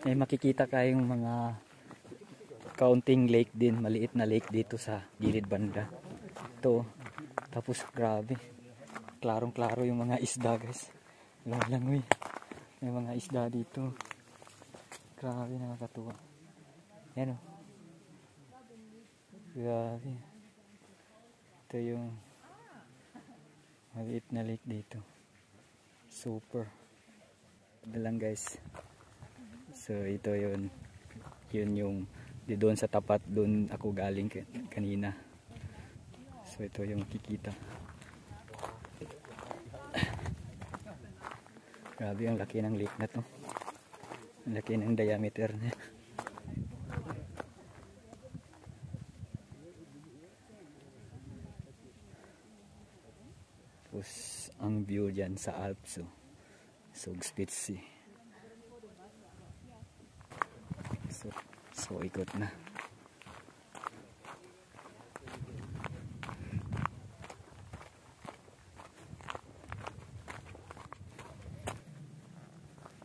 May makikita kayong mga kaunting lake din, maliit na lake dito sa gilid banda. Ito, tapos grabe, klarong klaro yung mga isda guys. Langoy, may mga isda dito. Grabe, nakakatuwa. Yan o. Grabe. Ito yung maliit na lake dito. Super. Ito lang guys. So ito yun yung di doon sa tapat, doon ako galing kanina. So ito yung makikita. Grabe ang laki ng lake na to. Ang laki ng diameter niya. Tapos ang view dyan sa Alps, Zugspitze. So ikot na.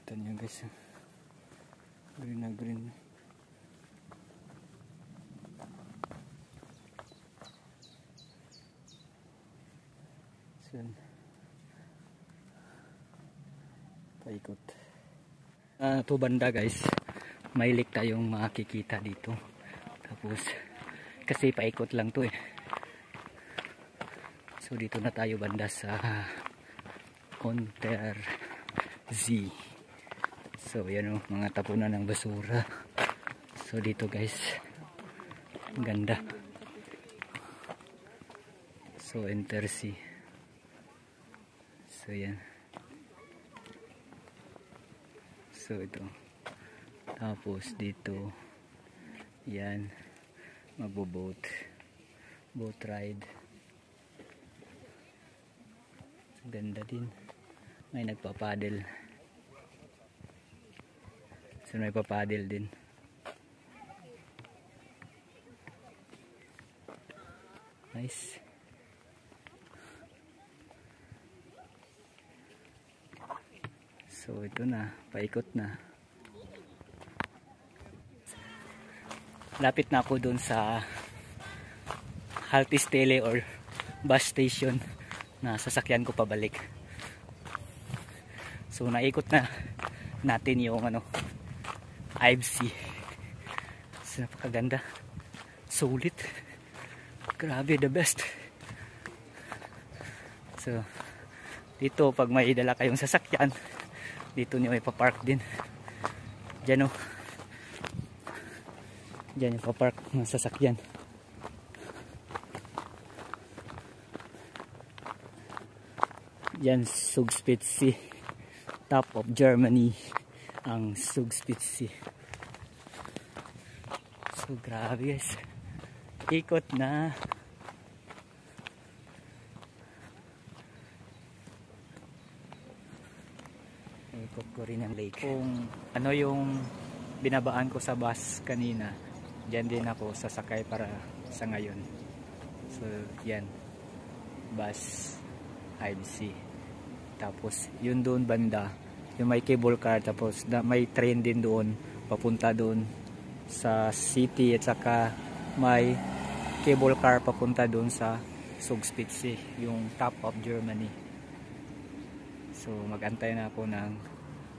Ito niyo guys, green na green. So, paikot. Ito banda guys, may lake tayong makikita dito. Tapos kasi paikot lang to eh. So dito na tayo banda sa Untersee. So yan o, mga tapunan ng basura. So dito guys, ganda. So Untersee. So yan. So ito. Tapos dito, yan, magbo-boat ride. Ganda din. May nagpapadel. So may papadel din. Nice. So ito na, paikot na. Lapit na ako dun sa Haltestelle or bus station na sasakyan ko pabalik. So naikot na natin yung Eibsee. So napakaganda, sulit, grabe, the best. So dito pag may dala kayong sasakyan, dito niyo ipapark din. Diyan o, diyan yung papark ng sasakyan. Diyan Zugspitze, top of Germany ang Zugspitze. So grabe guys, ikot na. Ikot ko rin ang lake. Kung ano yung binabaan ko sa bus kanina, dyan din ako sasakay para sa ngayon. So yan, bus Eibsee. Tapos yun doon banda, yung may cable car, tapos may train din doon papunta doon sa city, at saka may cable car papunta doon sa Zugspitze, yung top of Germany. So magantay na ako ng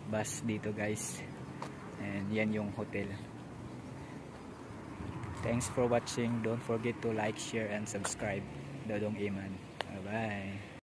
bus dito guys, and yan yung hotel. Thanks for watching. Don't forget to like, share, and subscribe. Dodong Iman. Bye bye.